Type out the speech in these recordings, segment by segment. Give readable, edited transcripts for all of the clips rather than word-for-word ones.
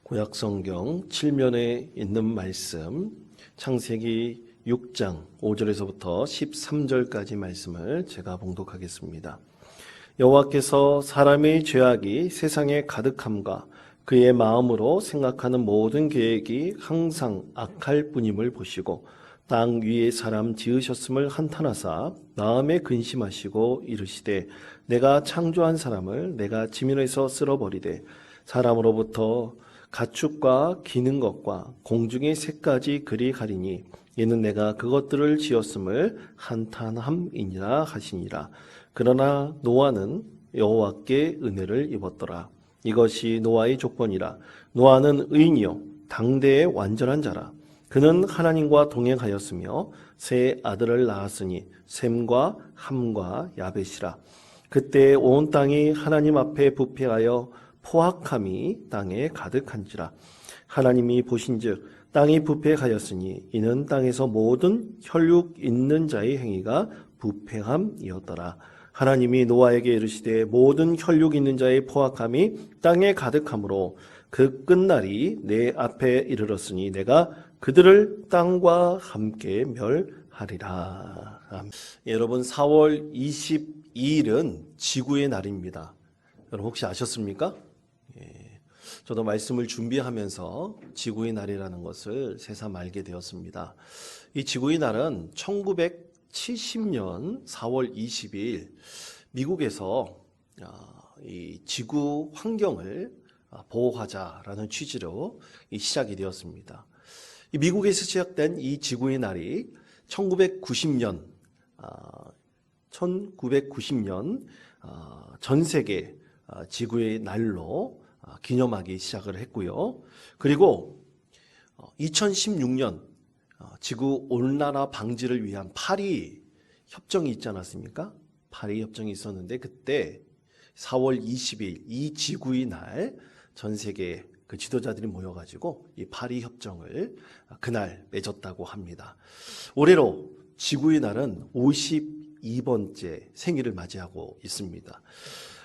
구약성경 7면에 있는 말씀, 창세기 6장 5절에서부터 13절까지 말씀을 제가 봉독하겠습니다. 여호와께서 사람의 죄악이 세상에 가득함과 그의 마음으로 생각하는 모든 계획이 항상 악할 뿐임을 보시고 땅 위에 사람 지으셨음을 한탄하사 마음에 근심하시고 이르시되 내가 창조한 사람을 내가 지면에서 쓸어버리되 사람으로부터 가축과 기는 것과 공중의 새까지 그리 가리니 이는 내가 그것들을 지었음을 한탄함이니라 하시니라. 그러나 노아는 여호와께 은혜를 입었더라. 이것이 노아의 조건이라. 노아는 의인이요 당대의 완전한 자라. 그는 하나님과 동행하였으며 세 아들을 낳았으니 셈과 함과 야벳이라. 그때 온 땅이 하나님 앞에 부패하여 포악함이 땅에 가득한지라. 하나님이 보신즉 땅이 부패하였으니 이는 땅에서 모든 혈육 있는 자의 행위가 부패함이었더라. 하나님이 노아에게 이르시되 모든 혈육 있는 자의 포악함이 땅에 가득하므로 그 끝날이 내 앞에 이르렀으니 내가 그들을 땅과 함께 멸하리라. 여러분, 4월 22일은 지구의 날입니다. 여러분 혹시 아셨습니까? 저도 말씀을 준비하면서 지구의 날이라는 것을 새삼 알게 되었습니다. 이 지구의 날은 1970년 4월 22일 미국에서 이 지구 환경을 보호하자라는 취지로 시작이 되었습니다. 이 미국에서 시작된 이 지구의 날이 1990년 전 세계 지구의 날로 기념하기 시작을 했고요. 그리고 2016년 지구 온난화 방지를 위한 파리 협정이 있지 않았습니까? 파리 협정이 있었는데 그때 4월 20일 이 지구의 날 전 세계 그 지도자들이 모여가지고 이 파리 협정을 그날 맺었다고 합니다. 올해로 지구의 날은 52번째 생일을 맞이하고 있습니다.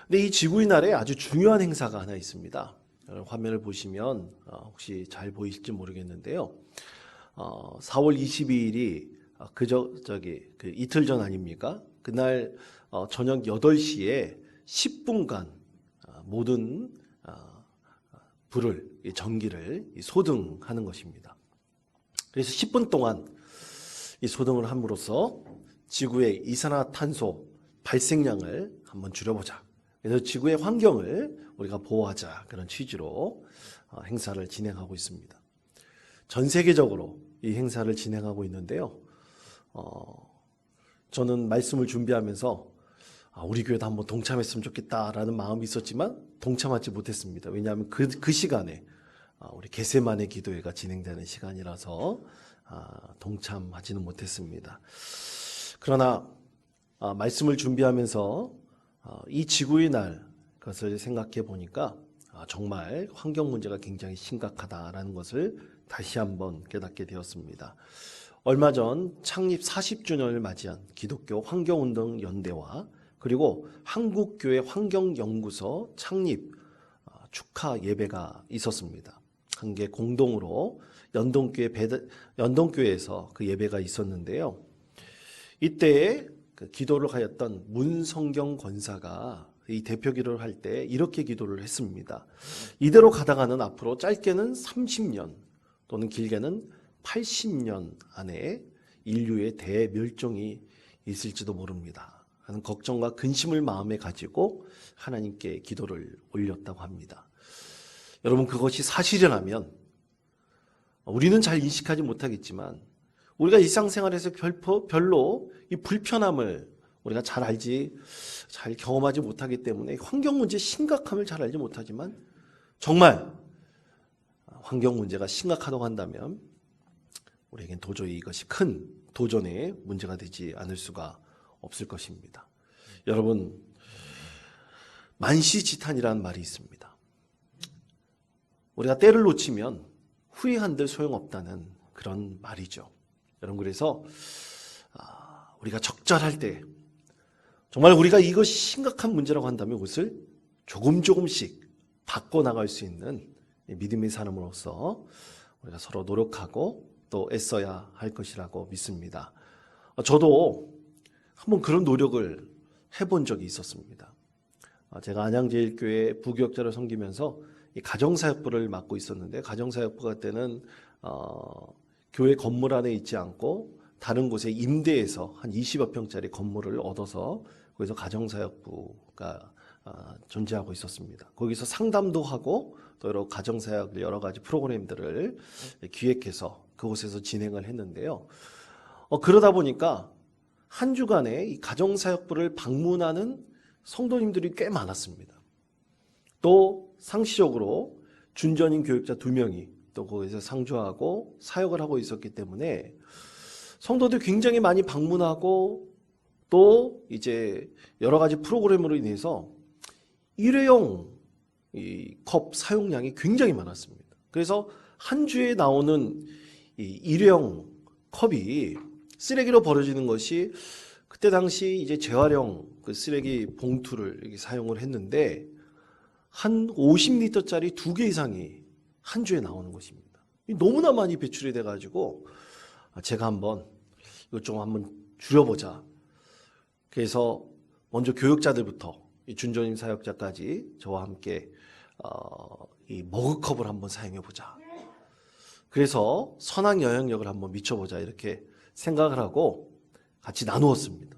근데 이 지구의 날에 아주 중요한 행사가 하나 있습니다. 화면을 보시면 혹시 잘 보이실지 모르겠는데요. 4월 22일이 그 이틀 전 아닙니까? 그날 저녁 8시에 10분간 모든 전기를 소등하는 것입니다. 그래서 10분 동안 이 소등을 함으로써 지구의 이산화탄소 발생량을 한번 줄여보자. 그래서 지구의 환경을 우리가 보호하자, 그런 취지로 행사를 진행하고 있습니다. 전 세계적으로 이 행사를 진행하고 있는데요. 저는 말씀을 준비하면서 우리 교회도 한번 동참했으면 좋겠다라는 마음이 있었지만 동참하지 못했습니다. 왜냐하면 그 시간에 우리 겟세마네 기도회가 진행되는 시간이라서 동참하지는 못했습니다. 그러나 말씀을 준비하면서 이 지구의 날 것을 생각해 보니까 정말 환경 문제가 굉장히 심각하다라는 것을 다시 한번 깨닫게 되었습니다. 얼마 전 창립 40주년을 맞이한 기독교 환경운동 연대와 그리고 한국교회 환경연구소 창립 축하 예배가 있었습니다. 한 개 공동으로 연동교회에서 그 예배가 있었는데요. 이때 기도를 하였던 문성경 권사가 이 대표 기도를 할 때 이렇게 기도를 했습니다. 이대로 가다가는 앞으로 짧게는 30년 또는 길게는 80년 안에 인류의 대멸종이 있을지도 모릅니다 하는 걱정과 근심을 마음에 가지고 하나님께 기도를 올렸다고 합니다. 여러분, 그것이 사실이라면 우리는 잘 인식하지 못하겠지만 우리가 일상생활에서 별로 이 불편함을 우리가 잘 경험하지 못하기 때문에 환경 문제의 심각함을 잘 알지 못하지만 정말 환경 문제가 심각하다고 한다면 우리에겐 도저히 이것이 큰 도전의 문제가 되지 않을 수가 없을 것입니다. 여러분, 만시지탄이라는 말이 있습니다. 우리가 때를 놓치면 후회한들 소용없다는 그런 말이죠. 여러분, 그래서 우리가 적절할 때 정말 우리가 이것이 심각한 문제라고 한다면 그것을 조금씩 바꿔나갈 수 있는 믿음의 사람으로서 우리가 서로 노력하고 또 애써야 할 것이라고 믿습니다. 저도 한번 그런 노력을 해본 적이 있었습니다. 제가 안양제일교회 부교역자로 섬기면서 이 가정사역부를 맡고 있었는데, 가정사역부가 때는 교회 건물 안에 있지 않고 다른 곳에 임대해서 한 20여 평짜리 건물을 얻어서 거기서 가정사역부가 존재하고 있었습니다. 거기서 상담도 하고 또 여러 가정사역 여러 가지 프로그램들을 기획해서 그곳에서 진행을 했는데요. 그러다 보니까 한 주간에 이 가정사역부를 방문하는 성도님들이 꽤 많았습니다. 또 상시적으로 준전인 교육자 2명이 또 거기서 상주하고 사역을 하고 있었기 때문에 성도들 굉장히 많이 방문하고 또 이제 여러 가지 프로그램으로 인해서 일회용 이 컵 사용량이 굉장히 많았습니다. 그래서 한 주에 나오는 이 일회용 컵이 쓰레기로 버려지는 것이, 그때 당시 이제 재활용 그 쓰레기 봉투를 이렇게 사용을 했는데 한 50리터짜리 2개 이상이 한 주에 나오는 것입니다. 너무나 많이 배출이 돼가지고 제가 이것 좀 한번 줄여보자. 그래서 먼저 교육자들부터 이 준전임 사역자까지 저와 함께 이 머그컵을 한번 사용해보자. 그래서 선악 영향력을 한번 미쳐보자 이렇게 생각을 하고 같이 나누었습니다.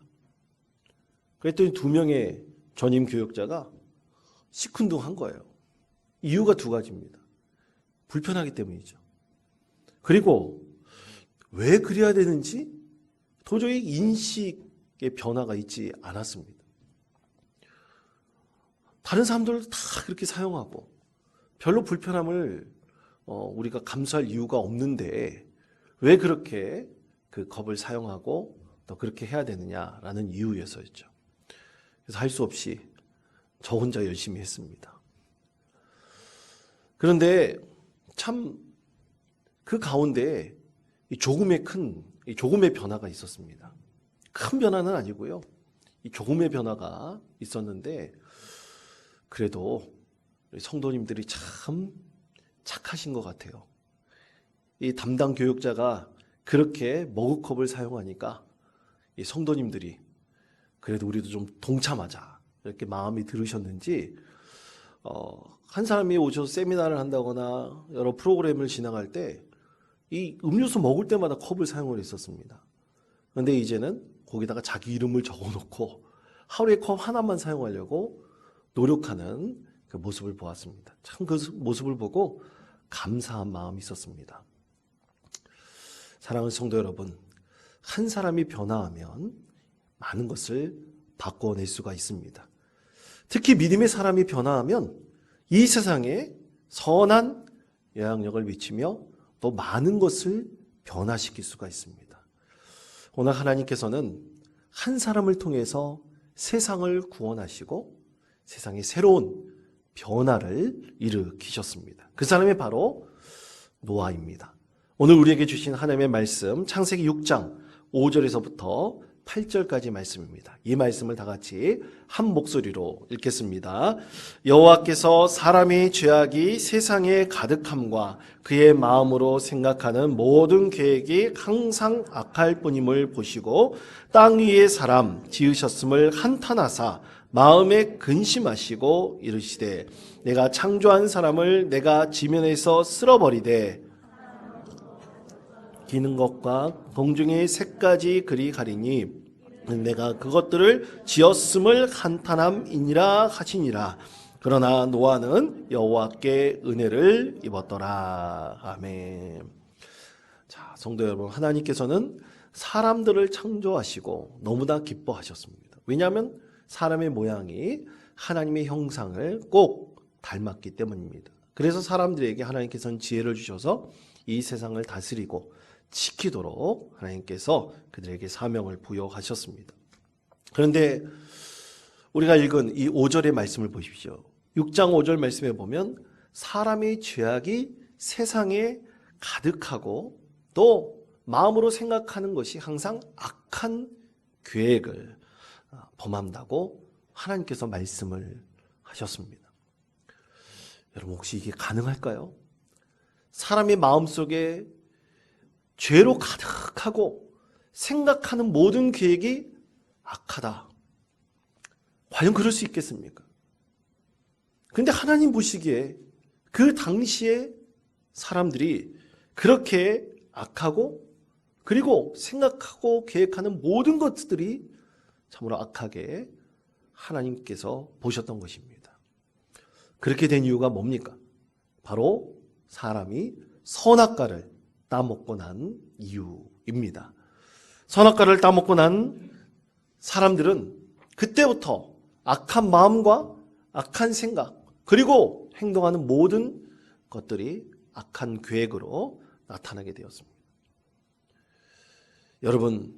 그랬더니 2명의 전임 교육자가 시큰둥한 거예요. 이유가 2가지입니다. 불편하기 때문이죠. 그리고 왜 그래야 되는지 도저히 인식의 변화가 있지 않았습니다. 다른 사람들도 다 그렇게 사용하고 별로 불편함을 우리가 감수할 이유가 없는데 왜 그렇게 그 컵을 사용하고 또 그렇게 해야 되느냐라는 이유에서였죠. 그래서 할 수 없이 저 혼자 열심히 했습니다. 그런데 참 그 가운데 조금의 변화가 있었습니다. 큰 변화는 아니고요. 이 조금의 변화가 있었는데 그래도 성도님들이 참 착하신 것 같아요. 이 담당 교육자가 그렇게 머그컵을 사용하니까 이 성도님들이 그래도 우리도 좀 동참하자 이렇게 마음이 들으셨는지 한 사람이 오셔서 세미나를 한다거나 여러 프로그램을 진행할 때 이 음료수 먹을 때마다 컵을 사용을 했었습니다. 그런데 이제는 거기다가 자기 이름을 적어놓고 하루에 컵 하나만 사용하려고 노력하는 그 모습을 보았습니다. 참 그 모습을 보고 감사한 마음이 있었습니다. 사랑하는 성도 여러분, 한 사람이 변화하면 많은 것을 바꿔낼 수가 있습니다. 특히 믿음의 사람이 변화하면 이 세상에 선한 영향력을 미치며 또 많은 것을 변화시킬 수가 있습니다. 오늘 하나님께서는 한 사람을 통해서 세상을 구원하시고 세상에 새로운 변화를 일으키셨습니다. 그 사람이 바로 노아입니다. 오늘 우리에게 주신 하나님의 말씀 창세기 6장 5절에서부터 8절까지 말씀입니다. 이 말씀을 다 같이 한 목소리로 읽겠습니다. 여호와께서 사람의 죄악이 세상에 가득함과 그의 마음으로 생각하는 모든 계획이 항상 악할 뿐임을 보시고 땅 위에 사람 지으셨음을 한탄하사 마음에 근심하시고 이르시되 내가 창조한 사람을 내가 지면에서 쓸어버리되 기는 것과 공중의 새까지 그리 가리니 내가 그것들을 지었음을 한탄함이니라 하시니라. 그러나 노아는 여호와께 은혜를 입었더라. 아멘. 자, 성도 여러분, 하나님께서는 사람들을 창조하시고 너무나 기뻐하셨습니다. 왜냐하면 사람의 모양이 하나님의 형상을 꼭 닮았기 때문입니다. 그래서 사람들에게 하나님께서는 지혜를 주셔서 이 세상을 다스리고 지키도록 하나님께서 그들에게 사명을 부여하셨습니다. 그런데 우리가 읽은 이 5절의 말씀을 보십시오. 6장 5절 말씀에 보면 사람의 죄악이 세상에 가득하고 또 마음으로 생각하는 것이 항상 악한 계획을 범한다고 하나님께서 말씀을 하셨습니다. 여러분 혹시 이게 가능할까요? 사람의 마음속에 죄로 가득하고 생각하는 모든 계획이 악하다. 과연 그럴 수 있겠습니까? 근데 하나님 보시기에 그 당시에 사람들이 그렇게 악하고 그리고 생각하고 계획하는 모든 것들이 참으로 악하게 하나님께서 보셨던 것입니다. 그렇게 된 이유가 뭡니까? 바로 사람이 선악과를 따먹고 난 이유입니다. 선악과를 따먹고 난 사람들은 그때부터 악한 마음과 악한 생각 그리고 행동하는 모든 것들이 악한 계획으로 나타나게 되었습니다. 여러분,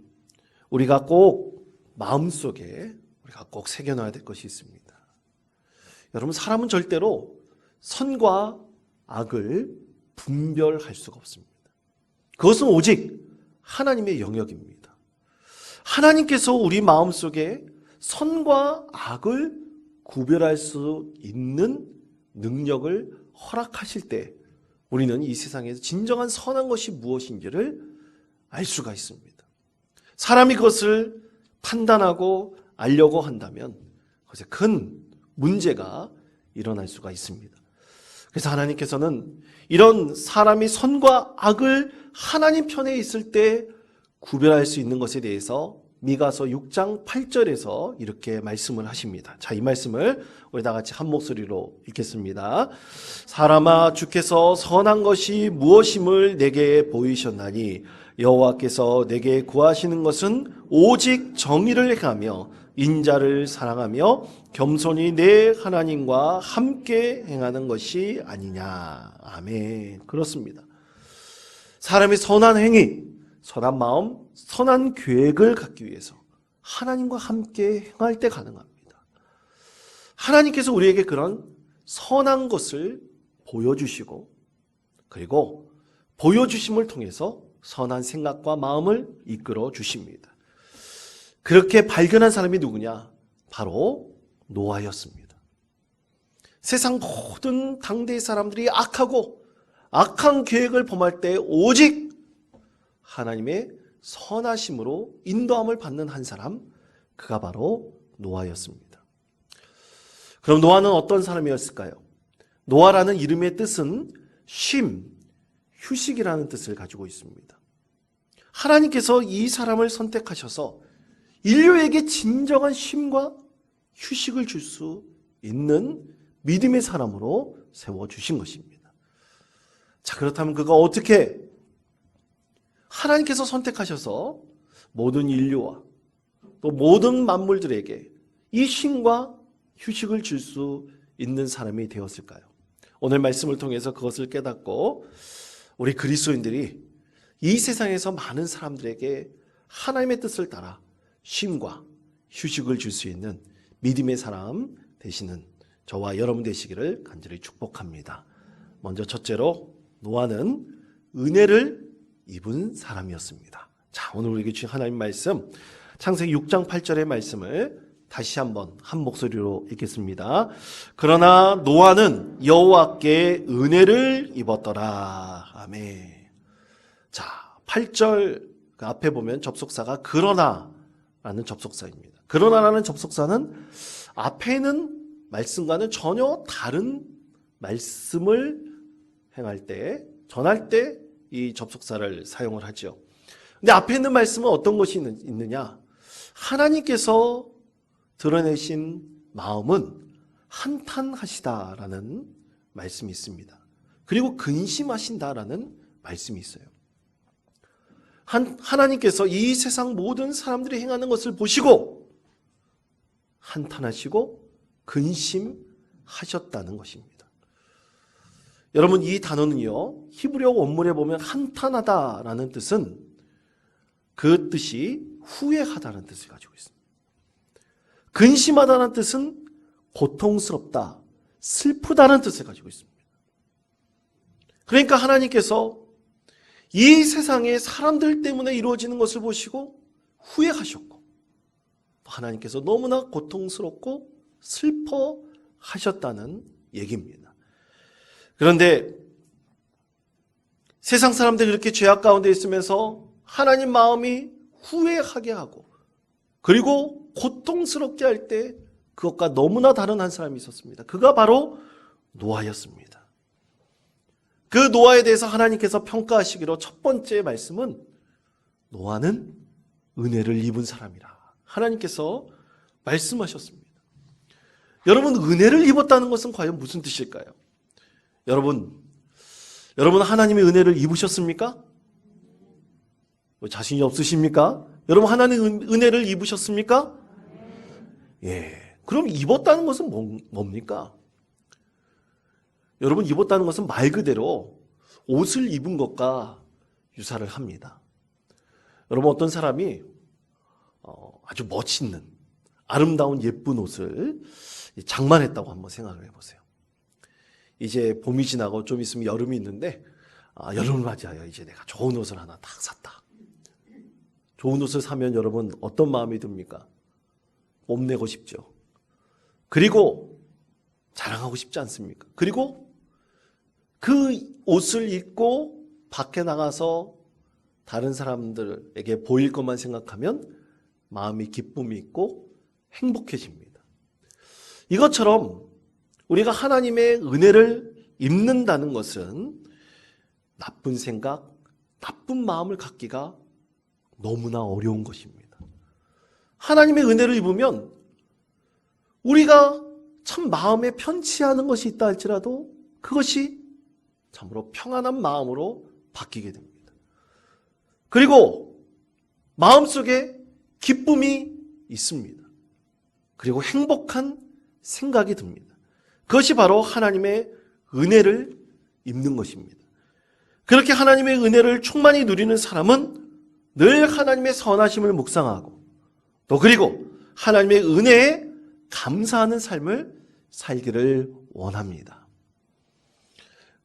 우리가 꼭 마음속에 우리가 꼭 새겨놔야 될 것이 있습니다. 여러분, 사람은 절대로 선과 악을 분별할 수가 없습니다. 그것은 오직 하나님의 영역입니다. 하나님께서 우리 마음속에 선과 악을 구별할 수 있는 능력을 허락하실 때 우리는 이 세상에서 진정한 선한 것이 무엇인지를 알 수가 있습니다. 사람이 그것을 판단하고 알려고 한다면 그것에 큰 문제가 일어날 수가 있습니다. 그래서 하나님께서는 이런 사람이 선과 악을 하나님 편에 있을 때 구별할 수 있는 것에 대해서 미가서 6장 8절에서 이렇게 말씀을 하십니다. 자, 이 말씀을 우리 다 같이 한 목소리로 읽겠습니다. 사람아, 주께서 선한 것이 무엇임을 내게 보이셨나니 여호와께서 내게 구하시는 것은 오직 정의를 행하며 인자를 사랑하며 겸손히 내 하나님과 함께 행하는 것이 아니냐. 아멘. 그렇습니다. 사람이 선한 행위, 선한 마음, 선한 계획을 갖기 위해서 하나님과 함께 행할 때 가능합니다. 하나님께서 우리에게 그런 선한 것을 보여주시고 그리고 보여주심을 통해서 선한 생각과 마음을 이끌어 주십니다. 그렇게 발견한 사람이 누구냐? 바로 노아였습니다. 세상 모든 당대의 사람들이 악하고 악한 계획을 범할 때 오직 하나님의 선하심으로 인도함을 받는 한 사람, 그가 바로 노아였습니다. 그럼 노아는 어떤 사람이었을까요? 노아라는 이름의 뜻은 쉼, 휴식이라는 뜻을 가지고 있습니다. 하나님께서 이 사람을 선택하셔서 인류에게 진정한 쉼과 휴식을 줄 수 있는 믿음의 사람으로 세워주신 것입니다. 자, 그렇다면 그가 어떻게 하나님께서 선택하셔서 모든 인류와 또 모든 만물들에게 이 쉼과 휴식을 줄 수 있는 사람이 되었을까요? 오늘 말씀을 통해서 그것을 깨닫고 우리 그리스도인들이 이 세상에서 많은 사람들에게 하나님의 뜻을 따라 쉼과 휴식을 줄 수 있는 믿음의 사람 되시는 저와 여러분 되시기를 간절히 축복합니다. 먼저 첫째로 노아는 은혜를 입은 사람이었습니다. 자, 오늘 우리에게 주신 하나님 말씀 창세기 6장 8절의 말씀을 다시 한번 한 목소리로 읽겠습니다. 그러나 노아는 여호와께 은혜를 입었더라. 아멘. 자, 8절 그 앞에 보면 접속사가 그러나라는 접속사입니다. 그러나라는 접속사는 앞에 있는 말씀과는 전혀 다른 말씀을 행할 때, 전할 때 이 접속사를 사용을 하죠. 근데 앞에 있는 말씀은 어떤 것이 있느냐? 하나님께서 드러내신 마음은 한탄하시다라는 말씀이 있습니다. 그리고 근심하신다라는 말씀이 있어요. 하나님께서 이 세상 모든 사람들이 행하는 것을 보시고 한탄하시고 근심하셨다는 것입니다. 여러분, 이 단어는요, 히브리어 원문에 보면 한탄하다라는 뜻은 그 뜻이 후회하다는 뜻을 가지고 있습니다. 근심하다는 뜻은 고통스럽다, 슬프다는 뜻을 가지고 있습니다. 그러니까 하나님께서 이 세상의 사람들 때문에 이루어지는 것을 보시고 후회하셨고 하나님께서 너무나 고통스럽고 슬퍼하셨다는 얘기입니다. 그런데 세상 사람들이 그렇게 죄악 가운데 있으면서 하나님 마음이 후회하게 하고 그리고 고통스럽게 할 때 그것과 너무나 다른 한 사람이 있었습니다. 그가 바로 노아였습니다. 그 노아에 대해서 하나님께서 평가하시기로 첫 번째 말씀은 노아는 은혜를 입은 사람이라 하나님께서 말씀하셨습니다. 여러분, 은혜를 입었다는 것은 과연 무슨 뜻일까요? 여러분 하나님의 은혜를 입으셨습니까? 자신이 없으십니까? 여러분 하나님의 은혜를 입으셨습니까? 예. 그럼 입었다는 것은 뭡니까? 여러분, 입었다는 것은 말 그대로 옷을 입은 것과 유사를 합니다. 여러분, 어떤 사람이 아주 멋있는 아름다운 예쁜 옷을 장만했다고 한번 생각을 해보세요. 이제 봄이 지나고 좀 있으면 여름이 있는데 여름을 맞이하여 이제 내가 좋은 옷을 하나 딱 샀다. 좋은 옷을 사면 여러분 어떤 마음이 듭니까? 뽐내고 싶죠. 그리고 자랑하고 싶지 않습니까? 그리고 그 옷을 입고 밖에 나가서 다른 사람들에게 보일 것만 생각하면 마음이 기쁨이 있고 행복해집니다. 이것처럼 우리가 하나님의 은혜를 입는다는 것은 나쁜 생각, 나쁜 마음을 갖기가 너무나 어려운 것입니다. 하나님의 은혜를 입으면 우리가 참 마음에 편치 않은 것이 있다 할지라도 그것이 참으로 평안한 마음으로 바뀌게 됩니다. 그리고 마음속에 기쁨이 있습니다. 그리고 행복한 생각이 듭니다. 그것이 바로 하나님의 은혜를 입는 것입니다. 그렇게 하나님의 은혜를 충만히 누리는 사람은 늘 하나님의 선하심을 묵상하고 또 그리고 하나님의 은혜에 감사하는 삶을 살기를 원합니다.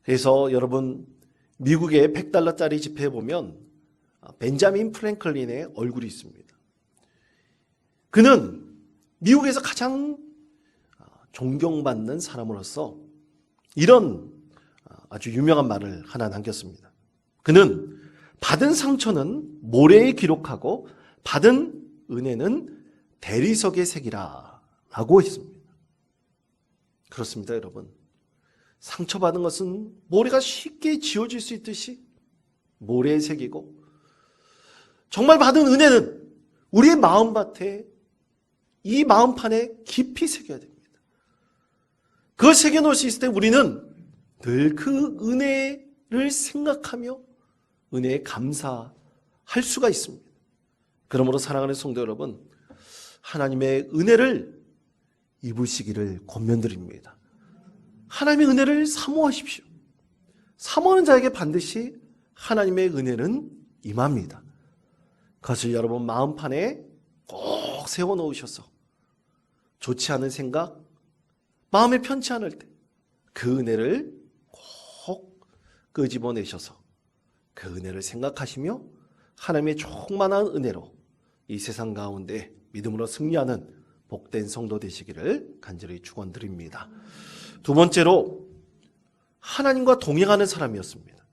그래서 여러분 미국의 $100짜리 지폐에 보면 벤자민 프랭클린의 얼굴이 있습니다. 그는 미국에서 가장 존경받는 사람으로서 이런 아주 유명한 말을 하나 남겼습니다. 그는 받은 상처는 모래에 기록하고 받은 은혜는 대리석의 색이라 라고 했습니다. 그렇습니다, 여러분. 상처받은 것은 모래가 쉽게 지워질 수 있듯이 모래의 색이고 정말 받은 은혜는 우리의 마음밭에 이 마음판에 깊이 새겨야 됩니다. 그걸 새겨놓을 수 있을 때 우리는 늘 그 은혜를 생각하며 은혜에 감사할 수가 있습니다. 그러므로 사랑하는 성도 여러분, 하나님의 은혜를 입으시기를 권면드립니다. 하나님의 은혜를 사모하십시오. 사모하는 자에게 반드시 하나님의 은혜는 임합니다. 그것을 여러분 마음판에 꼭 세워놓으셔서 좋지 않은 생각, 마음에 편치 않을 때 그 은혜를 꼭 끄집어내셔서 그 은혜를 생각하시며 하나님의 충만한 은혜로 이 세상 가운데 믿음으로 승리하는 복된 성도 되시기를 간절히 축원드립니다. 두 번째로 하나님과 동행하는 사람이었습니다.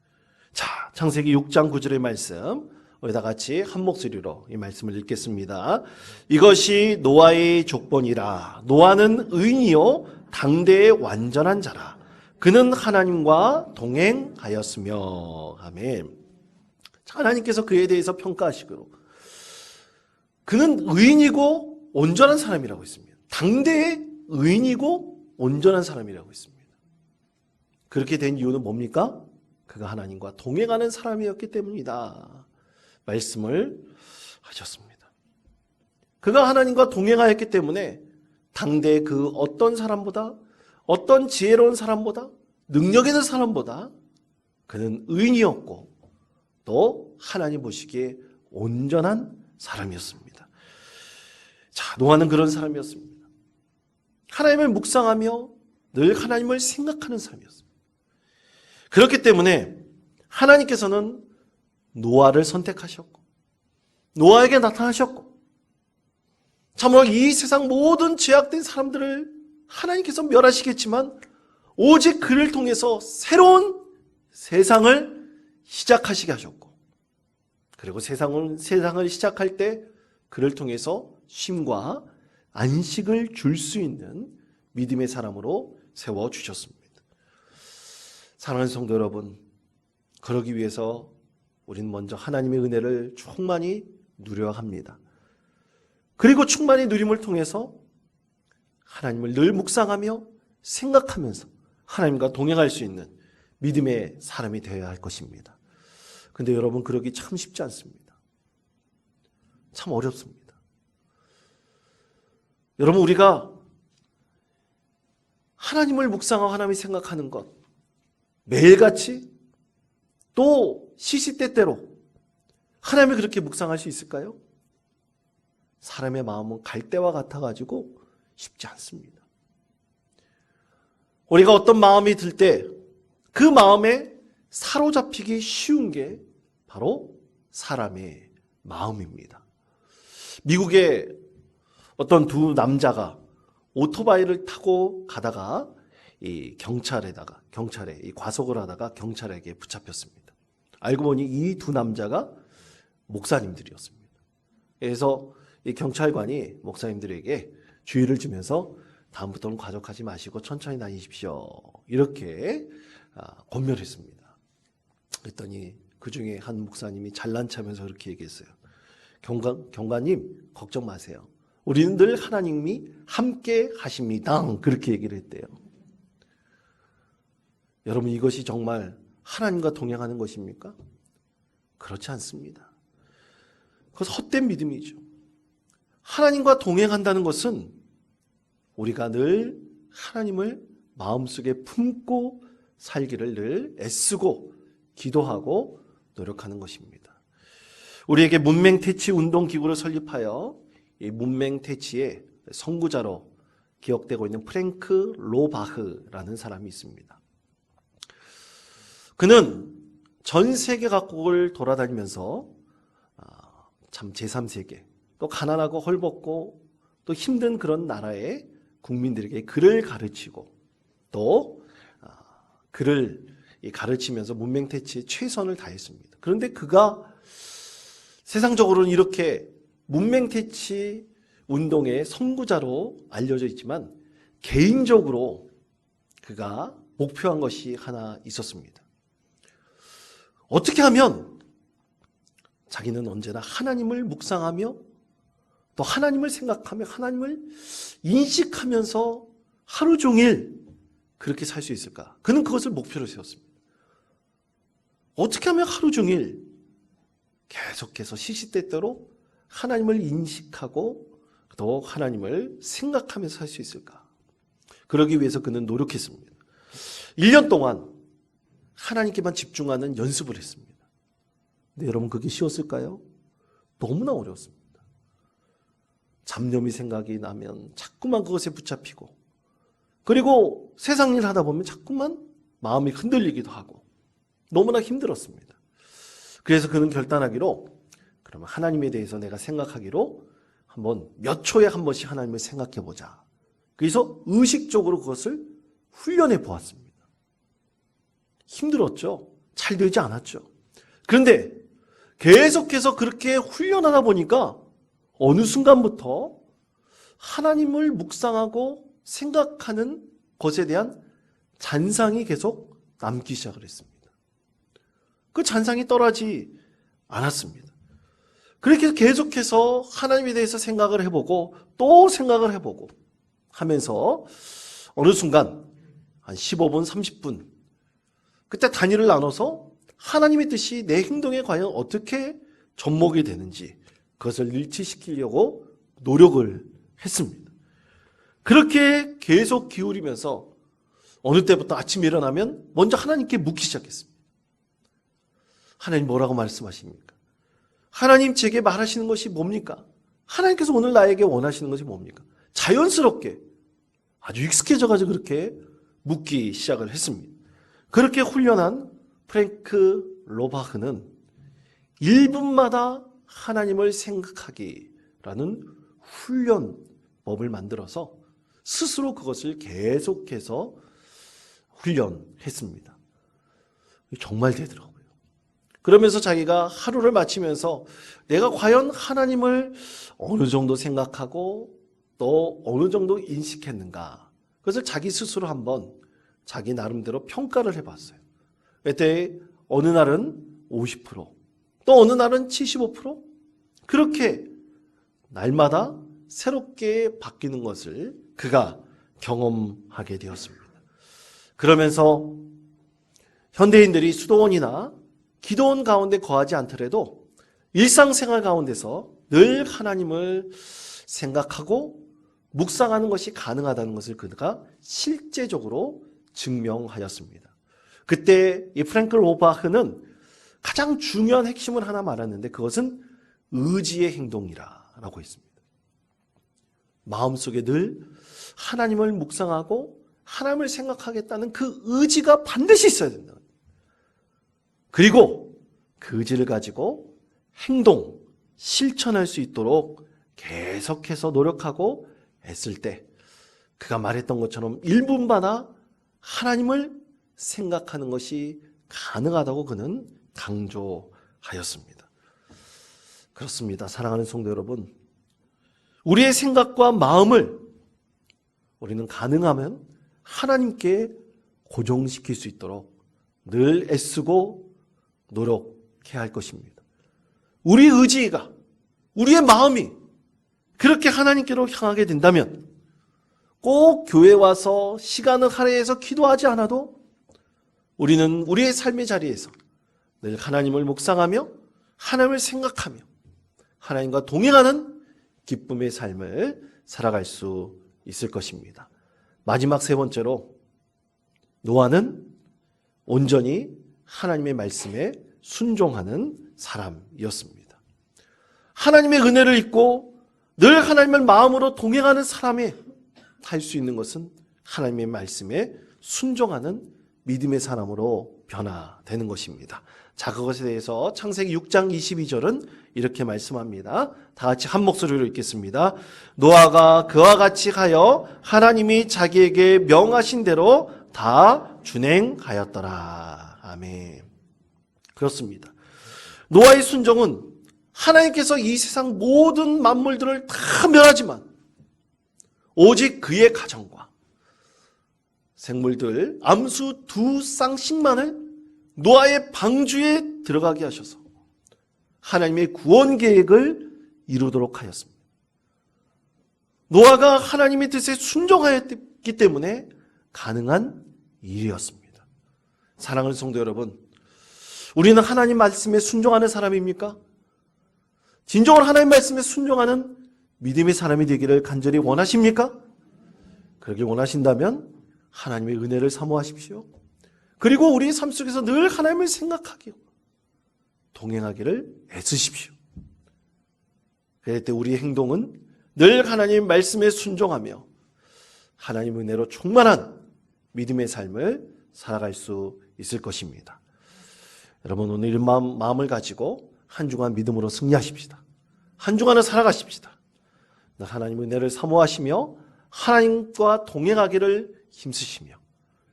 자, 창세기 6장 9절의 말씀 우리 다 같이 한 목소리로 이 말씀을 읽겠습니다. 이것이 노아의 족본이라. 노아는 의인이요 당대의 완전한 자라. 그는 하나님과 동행하였으며. 아멘. 하나님께서 그에 대해서 평가하시고 그는 의인이고 온전한 사람이라고 했습니다. 당대의 의인이고 온전한 사람이라고 했습니다. 그렇게 된 이유는 뭡니까? 그가 하나님과 동행하는 사람이었기 때문이다. 말씀을 하셨습니다. 그가 하나님과 동행하였기 때문에 당대의 그 어떤 사람보다 어떤 지혜로운 사람보다 능력 있는 사람보다 그는 의인이었고 또 하나님 보시기에 온전한 사람이었습니다. 자, 노아는 그런 사람이었습니다. 하나님을 묵상하며 늘 하나님을 생각하는 사람이었습니다. 그렇기 때문에 하나님께서는 노아를 선택하셨고 노아에게 나타나셨고 참으로 이 세상 모든 죄악된 사람들을 하나님께서 멸하시겠지만 오직 그를 통해서 새로운 세상을 시작하시게 하셨고, 그리고 세상을 시작할 때 그를 통해서 쉼과 안식을 줄 수 있는 믿음의 사람으로 세워주셨습니다. 사랑하는 성도 여러분, 그러기 위해서 우리는 먼저 하나님의 은혜를 충만히 누려야 합니다. 그리고 충만히 누림을 통해서 하나님을 늘 묵상하며 생각하면서 하나님과 동행할 수 있는 믿음의 사람이 되어야 할 것입니다. 근데 여러분, 그러기 참 쉽지 않습니다. 참 어렵습니다. 여러분, 우리가 하나님을 묵상하고 하나님을 생각하는 것, 매일같이 또 시시때때로 하나님을 그렇게 묵상할 수 있을까요? 사람의 마음은 갈대와 같아가지고 쉽지 않습니다. 우리가 어떤 마음이 들 때 그 마음에 사로잡히기 쉬운 게 바로 사람의 마음입니다. 미국의 어떤 두 남자가 오토바이를 타고 가다가 이 경찰에 이 과속을 하다가 경찰에게 붙잡혔습니다. 알고 보니 이 두 남자가 목사님들이었습니다. 그래서 이 경찰관이 목사님들에게 주의를 주면서 다음부터는 과속하지 마시고 천천히 다니십시오, 이렇게 권면했습니다. 그랬더니 그 중에 한 목사님이 잘난 척하면서 그렇게 얘기했어요. 경관님, 걱정 마세요. 우리는 늘 하나님이 함께 하십니다. 그렇게 얘기를 했대요. 여러분, 이것이 정말 하나님과 동행하는 것입니까? 그렇지 않습니다. 그것은 헛된 믿음이죠. 하나님과 동행한다는 것은 우리가 늘 하나님을 마음속에 품고 살기를 늘 애쓰고 기도하고 노력하는 것입니다. 우리에게 문맹퇴치 운동기구를 설립하여 이 문맹퇴치의 선구자로 기억되고 있는 프랭크 로바흐라는 사람이 있습니다. 그는 전 세계 각국을 돌아다니면서 참 제3세계, 또 가난하고 헐벗고 또 힘든 그런 나라의 국민들에게 글을 가르치고 또 글을 가르치면서 문맹퇴치에 최선을 다했습니다. 그런데 그가 세상적으로는 이렇게 문맹퇴치 운동의 선구자로 알려져 있지만 개인적으로 그가 목표한 것이 하나 있었습니다. 어떻게 하면 자기는 언제나 하나님을 묵상하며 또 하나님을 생각하며 하나님을 인식하면서 하루 종일 그렇게 살 수 있을까? 그는 그것을 목표로 세웠습니다. 어떻게 하면 하루 종일 계속해서 시시때때로 하나님을 인식하고 또 하나님을 생각하면서 살 수 있을까? 그러기 위해서 그는 노력했습니다. 1년 동안 하나님께만 집중하는 연습을 했습니다. 근데 여러분, 그게 쉬웠을까요? 너무나 어려웠습니다. 잡념이 생각이 나면 자꾸만 그것에 붙잡히고, 그리고 세상 일 하다 보면 자꾸만 마음이 흔들리기도 하고 너무나 힘들었습니다. 그래서 그는 결단하기로, 그러면 하나님에 대해서 내가 생각하기로 한번 몇 초에 한 번씩 하나님을 생각해 보자. 그래서 의식적으로 그것을 훈련해 보았습니다. 힘들었죠. 잘 되지 않았죠. 그런데 계속해서 그렇게 훈련하다 보니까 어느 순간부터 하나님을 묵상하고 생각하는 것에 대한 잔상이 계속 남기 시작을 했습니다. 그 잔상이 떠나지 않았습니다. 그렇게 계속해서 하나님에 대해서 생각을 해보고 또 생각을 해보고 하면서 어느 순간 한 15분, 30분, 그때 단위를 나눠서 하나님의 뜻이 내 행동에 과연 어떻게 접목이 되는지 그것을 일치시키려고 노력을 했습니다. 그렇게 계속 기울이면서 어느 때부터 아침에 일어나면 먼저 하나님께 묻기 시작했습니다. 하나님 뭐라고 말씀하십니까? 하나님 제게 말하시는 것이 뭡니까? 하나님께서 오늘 나에게 원하시는 것이 뭡니까? 자연스럽게 아주 익숙해져가지고 그렇게 묻기 시작을 했습니다. 그렇게 훈련한 프랭크 로바흐는 1분마다 하나님을 생각하기라는 훈련법을 만들어서 스스로 그것을 계속해서 훈련했습니다. 정말 되더라고요. 그러면서 자기가 하루를 마치면서 내가 과연 하나님을 어느 정도 생각하고 또 어느 정도 인식했는가, 그것을 자기 스스로 한번 자기 나름대로 평가를 해봤어요. 그때 어느 날은 50%, 또 어느 날은 75%, 그렇게 날마다 새롭게 바뀌는 것을 그가 경험하게 되었습니다. 그러면서 현대인들이 수도원이나 기도원 가운데 거하지 않더라도 일상생활 가운데서 늘 하나님을 생각하고 묵상하는 것이 가능하다는 것을 그가 실제적으로 증명하였습니다. 그때 이 프랭클 오바흐는 가장 중요한 핵심을 하나 말했는데 그것은 의지의 행동이라고 했습니다. 마음속에 늘 하나님을 묵상하고 하나님을 생각하겠다는 그 의지가 반드시 있어야 된다. 그리고 그 의지를 가지고 행동, 실천할 수 있도록 계속해서 노력하고 애쓸 때 그가 말했던 것처럼 1분마다 하나님을 생각하는 것이 가능하다고 그는 강조하였습니다. 그렇습니다. 사랑하는 성도 여러분, 우리의 생각과 마음을 우리는 가능하면 하나님께 고정시킬 수 있도록 늘 애쓰고 노력해야 할 것입니다. 우리 의지가, 우리의 마음이 그렇게 하나님께로 향하게 된다면 꼭 교회 와서 시간을 할애해서 기도하지 않아도 우리는 우리의 삶의 자리에서 늘 하나님을 묵상하며 하나님을 생각하며 하나님과 동행하는 기쁨의 삶을 살아갈 수 있을 것입니다. 마지막 세 번째로 노아는 온전히 하나님의 말씀에 순종하는 사람이었습니다. 하나님의 은혜를 잊고 늘 하나님을 마음으로 동행하는 사람이 할 수 있는 것은 하나님의 말씀에 순종하는 믿음의 사람으로 변화되는 것입니다. 자, 그것에 대해서 창세기 6장 22절은 이렇게 말씀합니다. 다 같이 한 목소리로 읽겠습니다. 노아가 그와 같이 하여 하나님이 자기에게 명하신 대로 다 준행하였더라. 아멘. 그렇습니다. 노아의 순종은 하나님께서 이 세상 모든 만물들을 다 멸하지만 오직 그의 가정과 생물들 암수 2쌍씩만을 노아의 방주에 들어가게 하셔서 하나님의 구원 계획을 이루도록 하였습니다. 노아가 하나님의 뜻에 순종하였기 때문에 가능한 일이었습니다. 사랑하는 성도 여러분, 우리는 하나님 말씀에 순종하는 사람입니까? 진정으로 하나님 말씀에 순종하는 믿음의 사람이 되기를 간절히 원하십니까? 그러길 원하신다면 하나님의 은혜를 사모하십시오. 그리고 우리 삶 속에서 늘 하나님을 생각하기요, 동행하기를 애쓰십시오. 그럴 때 우리의 행동은 늘 하나님 말씀에 순종하며 하나님 은혜로 충만한 믿음의 삶을 살아갈 수 있을 것입니다. 여러분, 오늘 이런 마음을 가지고 한 주간 믿음으로 승리하십시다. 한 주간을 살아가십시다. 하나님 은혜를 사모하시며 하나님과 동행하기를 힘쓰시며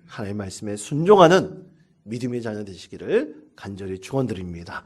하나님의 말씀에 순종하는 믿음의 자녀 되시기를 간절히 축원드립니다.